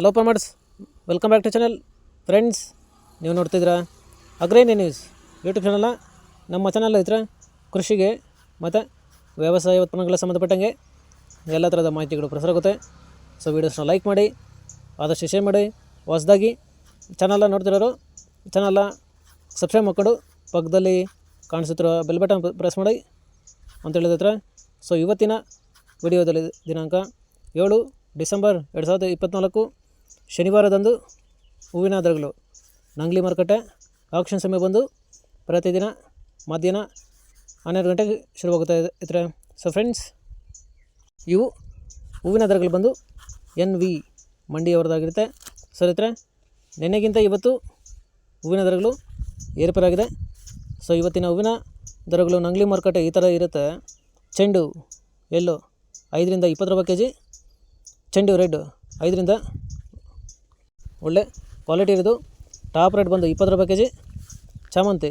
Hello farmers, welcome back to channel. Friends, ನೀವು ನೋಡ್ತಿದ್ದೀರಾ ಅಗ್ರೇನಿಯಾ news YouTube ಚಾನಲ್ನ. ನಮ್ಮ ಚಾನಲ್ ಇದ್ರೆ ಕೃಷಿಗೆ ಮತ್ತು ವ್ಯವಸಾಯ ಉತ್ಪನ್ನಗಳ ಸಂಬಂಧಪಟ್ಟಂಗೆ ಎಲ್ಲ ಥರದ ಮಾಹಿತಿಗಳು ಪ್ರಸಾರ ಆಗುತ್ತೆ. ಸೊ ವೀಡಿಯೋಸ್ನ ಲೈಕ್ ಮಾಡಿ, ಆದಷ್ಟು ಶೇರ್ ಮಾಡಿ. ಹೊಸದಾಗಿ ಚಾನಲ್ನ ನೋಡ್ತಿರೋರು ಚಾನಲ್ನ ಸಬ್ಸ್ಕ್ರೈಬ್ ಮಾಡ್ಕೊಂಡು ಪಕ್ಕದಲ್ಲಿ ಕಾಣಿಸುತ್ತಿರೋ ಬೆಲ್ ಬಟನ್ ಪ್ರೆಸ್ ಮಾಡಿ ಅಂತ ಹೇಳಿದ್ರೆ. ಸೊ ಇವತ್ತಿನ ವಿಡಿಯೋದಲ್ಲಿ ದಿನಾಂಕ 7 ಡಿಸೆಂಬರ್ 2024 ಶನಿವಾರದಂದು ಹೂವಿನ ದರಗಳು ನಂಗ್ಲಿ ಮಾರುಕಟ್ಟೆ ಆಕ್ಷನ್ ಸಮಯ ಬಂದು ಪ್ರತಿದಿನ ಮಧ್ಯಾಹ್ನ 12 ಗಂಟೆಗೆ ಶುರುವಾಗುತ್ತಾ ಇದ್ರೆ. ಸೊ ಫ್ರೆಂಡ್ಸ್, ಇವು ಹೂವಿನ ದರಗಳು ಬಂದು NV ಮಂಡಿಯವರದಾಗಿರುತ್ತೆ. ಸರ್ ಇದ್ರೆ ನಿನ್ನೆಗಿಂತ ಇವತ್ತು ಹೂವಿನ ದರಗಳು ಏರ್ಪೇರಾಗಿದೆ. ಸೊ ಇವತ್ತಿನ ಹೂವಿನ ದರಗಳು ನಂಗ್ಲಿ ಮಾರುಕಟ್ಟೆ ಈ ಥರ ಇರುತ್ತೆ. ಚೆಂಡು ಎಲ್ಲೋ 5 ರಿಂದ 20 ರೂಪಾಯಿ kg, ಚೆಂಡು ರೆಡ್ 5 ರಿಂದ ಒಳ್ಳೆ ಕ್ವಾಲಿಟಿ ಇರೋದು ಟಾಪ್ ರೇಟ್ ಬಂದು 20 ರೂಪಾಯಿ kg. ಚಾಮಂತಿ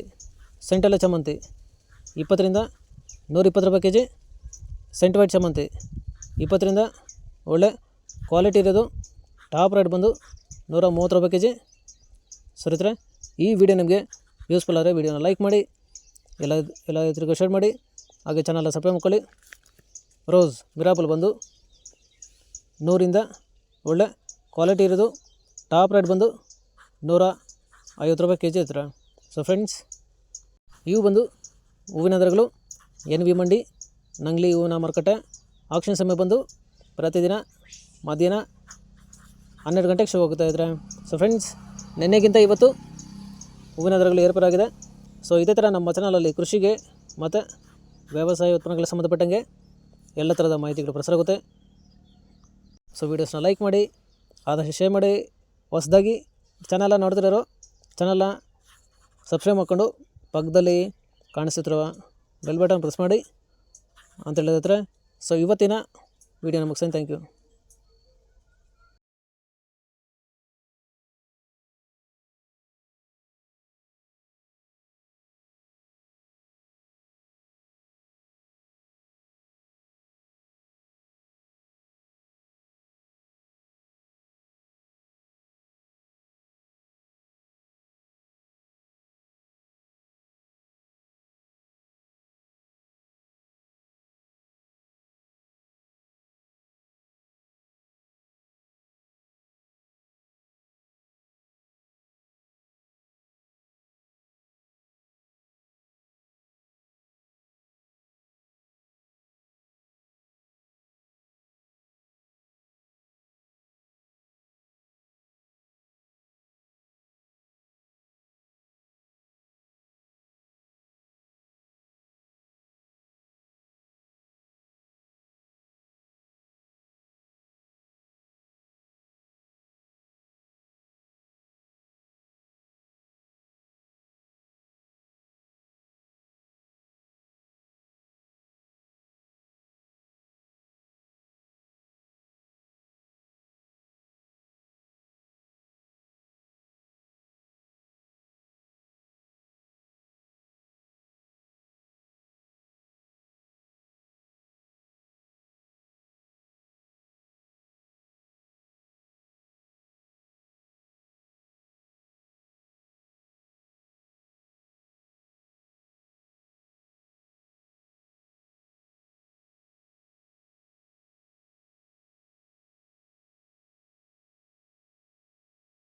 ಸೆಂಟೆಲ್ಲ ಚಾಮಂತಿ 20 ರಿಂದ 120 ರೂಪಾಯಿ kg. ಸೆಂಟ್ ವೈಟ್ ಚಾಮಂತಿ 20 ರಿಂದ ಒಳ್ಳೆ ಕ್ವಾಲಿಟಿ ಇರೋದು ಟಾಪ್ ರೇಟ್ ಬಂದು 130 ರೂಪಾಯಿ kg. ಸರಿತ್ರೆ, ಈ ವಿಡಿಯೋ ನಿಮಗೆ ಯೂಸ್ಫುಲ್ ಆದರೆ ವಿಡಿಯೋನ ಲೈಕ್ ಮಾಡಿ, ಎಲ್ಲ ರೈತರಿಗೂ ಶೇರ್ ಮಾಡಿ, ಹಾಗೆ ಚಾನಲ್ನ ಸಬ್ಸ್ಕ್ರೈಬ್ ಮಾಡ್ಕೊಳ್ಳಿ. ರೋಸ್ ಮಿರಾಪಲ್ ಬಂದು 100 ರಿಂದ ಒಳ್ಳೆ ಕ್ವಾಲಿಟಿ ಇರೋದು ಟಾಪ್ ರೇಟ್ ಬಂದು 150 ರೂಪಾಯಿ kg ಹತ್ರ. ಸೊ ಫ್ರೆಂಡ್ಸ್, ಇವು ಬಂದು ಹೂವಿನ ದರಗಳು NV ಮಂಡಿ ನಂಗ್ಲಿ ಹೂವಿನ ಮಾರುಕಟ್ಟೆ ಆಕ್ಷನ್ ಸಮಯ ಬಂದು ಪ್ರತಿದಿನ ಮಧ್ಯಾಹ್ನ 12 ಗಂಟೆಗೆ ಶುರು ಹೋಗ್ತಾ ಇದ್ದಾರೆ. ಸೊ ಫ್ರೆಂಡ್ಸ್, ನಿನ್ನೆಗಿಂತ ಇವತ್ತು ಹೂವಿನ ದರಗಳು ಏರ್ಪೇರಾಗಿದೆ. ಸೊ ಇದೇ ಥರ ನಮ್ಮ ಚಾನಲಲ್ಲಿ ಕೃಷಿಗೆ ಮತ್ತು ವ್ಯವಸಾಯ ಉತ್ಪನ್ನಗಳ ಸಂಬಂಧಪಟ್ಟಂಗೆ ಎಲ್ಲ ಥರದ ಮಾಹಿತಿಗಳು ಪ್ರಸಾರ ಆಗುತ್ತೆ. ಸೊ ವೀಡಿಯೋಸ್ನ ಲೈಕ್ ಮಾಡಿ, ಆದಷ್ಟು ಶೇರ್ ಮಾಡಿ. ಹೊಸದಾಗಿ ಚಾನಲ್ನ ನೋಡ್ತಿರೋರು ಚಾನಲ್ನ ಸಬ್ಸ್ಕ್ರೈಬ್ ಮಾಡ್ಕೊಂಡು ಪಕ್ಕದಲ್ಲಿ ಕಾಣಿಸುತ್ತಿರುವ ಬೆಲ್ ಬಟನ್ ಪ್ರೆಸ್ ಮಾಡಿ ಅಂತ ಹೇಳಿದ್ರೆ. ಸೊ ಇವತ್ತಿನ ವೀಡಿಯೋನ ಮುಗಿಸ್ತೇನೆ. Thank you.